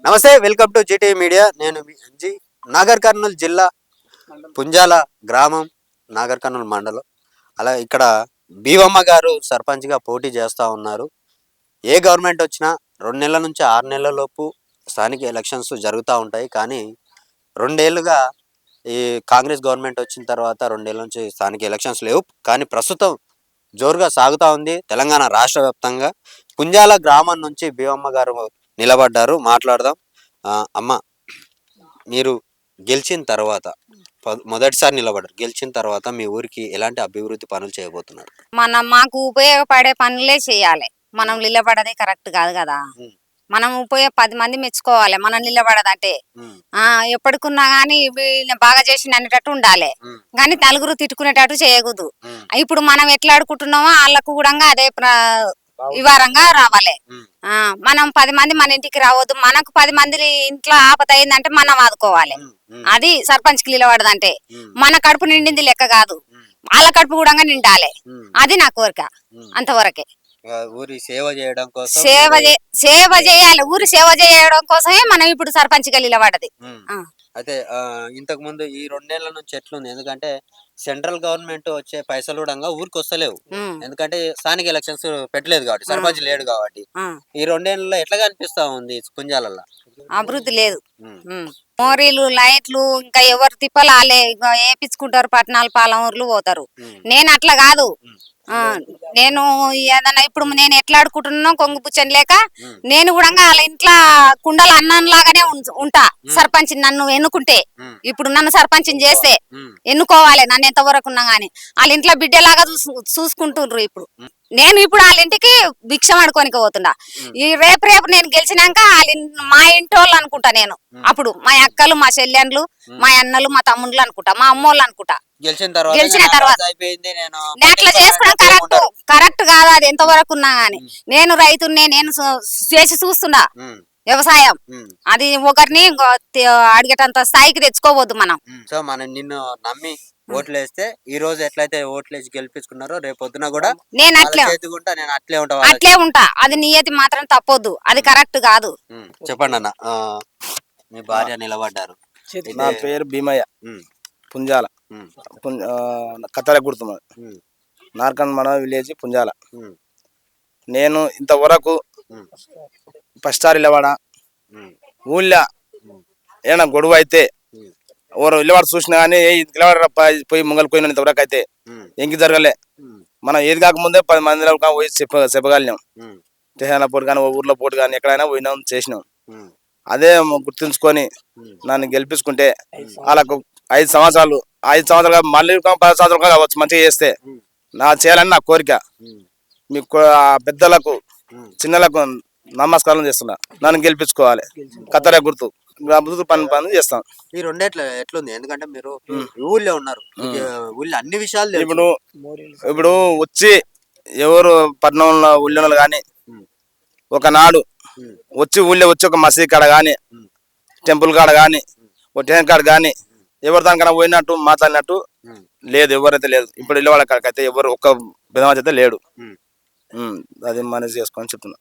నమస్తే, welcome to Zee TV media. నేను మీ అంజీ. నాగర్ కర్నూలు జిల్లా పుంజాల గ్రామం, నాగర్ కర్నూలు మండలం. అలా ఇక్కడ బీవమ్మ గారు సర్పంచ్గా పోటీ చేస్తూ ఉన్నారు. ఏ గవర్నమెంట్ వచ్చినా 2 నెలల నుంచి 6 నెలల లోపు స్థానిక ఎలక్షన్స్ జరుగుతూ ఉంటాయి. కానీ 2 ఏళ్ళుగా ఈ కాంగ్రెస్ గవర్నమెంట్ వచ్చిన తర్వాత 2 ఏళ్ళ నుంచి స్థానిక ఎలక్షన్స్ లేవు. కానీ ప్రస్తుతం జోరుగా సాగుతూ ఉంది తెలంగాణ రాష్ట్ర వ్యాప్తంగా. పుంజాల గ్రామం నుంచి బీవమ్మ గారు నిలబడ్డారు. మాట్లాడదాం. అమ్మ, మీరు గెలిచిన తర్వాత మొదటిసారి నిలబడ్డారు. గెలిచిన తర్వాత మీ ఊరికి ఎలాంటి అభివృద్ధి పనులు చేయబోతున్నారు? మాకు ఉపయోగపడే పనులే చేయాలి. మనం నిలబడదే కరెక్ట్ కాదు కదా. మనం 10 మంది మెచ్చుకోవాలి మనం నిలబడదంటే. ఎప్పటికున్నా గానీ బాగా చేసిన అనేటట్టు ఉండాలి, కానీ నలుగురు తిట్టుకునేటట్టు చేయకూడదు. ఇప్పుడు మనం ఎట్లా ఆడుకుంటున్నామో వాళ్ళకు కూడా అదే వివరంగా రావాలి. మనం 10 మంది మన ఇంటికి రావద్దు. మనకు 10 మంది ఇంట్లో ఆపద అయిందంటే మనం ఆదుకోవాలి. అది సర్పంచ్ కి నిలబడదంటే. మన కడుపు నిండింది లెక్క కాదు, వాళ్ళ కడుపు కూడా నిండాలి. అది నా కోరిక. అంతవరకే. ఊరి సేవ చేయడం కోసం సేవ చేయాలి. ఊరి సేవ చేయడం కోసమే మనం ఇప్పుడు సర్పంచ్ గా నిలబడది. అయితే ఇంతకు ముందు ఈ 2 నెలల నుంచి ఎట్లుంది? ఎందుకంటే సెంట్రల్ గవర్నమెంట్ వచ్చే పైసలు కూడా ఊరికి వస్తలేవు. ఎందుకంటే స్థానిక ఎలక్షన్స్ పెట్టలేదు కాబట్టి, సర్పంచ్ లేడు కాబట్టి. ఈ 2 ఏళ్ళలో ఎట్లా కనిపిస్తా ఉంది పుంజాలలో? అభివృద్ధి లేదు. మోరీలు, లైట్లు ఇంకా ఎవరు తిప్పలాలే వేపించుకుంటారు. పట్టణాలు పాలమూరులు పోతారు. నేను అట్లా కాదు. నేను ఏదన్నా ఇప్పుడు నేను ఎట్లా ఆడుకుంటున్నా కొంగు పుచ్చని లేక నేను కూడా వాళ్ళ ఇంట్లో కుండల అన్నంలాగానే ఉంటా. సర్పంచ్ నన్ను ఎన్నుకుంటే, ఇప్పుడు నన్ను సర్పంచ్ చేస్తే ఎన్నుకోవాలి. నన్ను ఎంతవరకు ఉన్నా గానీ వాళ్ళ ఇంట్లో బిడ్డలాగా చూసుకుంటుండ్రు. ఇప్పుడు వాళ్ళ ఇంటికి భిక్షం ఆడుకోనికి పోతుండా. ఈ రేపు నేను గెలిచినాక మా ఇంటి వాళ్ళు అనుకుంటా. నేను అప్పుడు మా అక్కలు, మా చెల్లెండ్లు, మా అన్నలు, మా తమ్ముళ్ళు అనుకుంటా, మా అమ్మోళ్ళు అనుకుంటా. గెలిచిన తర్వాత అట్లా చేసుకోవడం కరెక్ట్ కాదు. అది ఎంతవరకు ఉన్నా గానీ నేను రైతున్నే, నేను చేసి చూస్తున్నా వ్యవసాయం. అది ఒకరిని అడిగేటంత స్థాయికి తెచ్చుకోవద్దు మనం. సో మనం నిన్ను నమ్మి ఓట్లు వేస్తే, ఈ రోజు ఎట్లయితే ఓట్లు వేసి గెలిపించుకున్నారో రేపు పొద్దున కూడా నేను అట్లే ఉంటా. అది నియతి మాత్రం తప్పొద్దు. అది కరెక్ట్ కాదు. చెప్పండి అన్న, మీ భార్య నిలబడ్డారు. నా పేరు భీమయ్య, పుంజాల, కత్తెర గుర్తు, నార్కన్ మన విలేజ్ పుంజాల. నేను ఇంతవరకు ఫస్ట్ సారి నిలబడా. ఊళ్ళో ఏమైనా గొడవ అయితే ఎవరు నిలబడి చూసినా కానీ పోయి ముంగలు పోయిన ఇంతవరకు అయితే ఎంకి జరగలే. మనం ఏది కాకముందే 10 మందిలో పోయి చెప్పగలినాం. స్టేషన్ల పోటీ కానీ, ఊర్లో పోటీ కానీ ఎక్కడైనా పోయినాం, చేసినాం. అదే గుర్తుంచుకొని నన్ను గెలిపించుకుంటే వాళ్ళకు 5 సంవత్సరాలు మళ్ళీ 10 సంవత్సరాలు కావచ్చు మంచిగా చేస్తే నా చేయాలని నా కోరిక. మీకు పెద్దలకు చిన్నలకు నమస్కారం చేస్తున్నా. నన్ను గెలిపించుకోవాలి. కత్తెర గుర్తు అభివృద్ధి పని చేస్తాం. ఈ రెండేట్ల ఎట్లుంది? ఎందుకంటే మీరు ఊళ్ళో ఉన్నారు, ఊళ్ళో అన్ని విషయాలు. ఇప్పుడు వచ్చి ఎవరు పట్టణంలో ఊళ్ళో కానీ ఒకనాడు వచ్చి ఊళ్ళో వచ్చి ఒక మసీద్ కాడ కానీ, టెంపుల్ కాడ కానీ, ఒక టెంట్ కాడ కానీ ఎవరు దానికన్నా పోయినట్టు మాట్లాడినట్టు లేదు. ఎవరైతే లేదు. ఇప్పుడు ఇళ్ళ వాళ్ళ కాడికైతే ఎవరు ఒక్క విధమైతే లేడు. అది మేనేజ్ చేసుకొని చెప్తున్నా.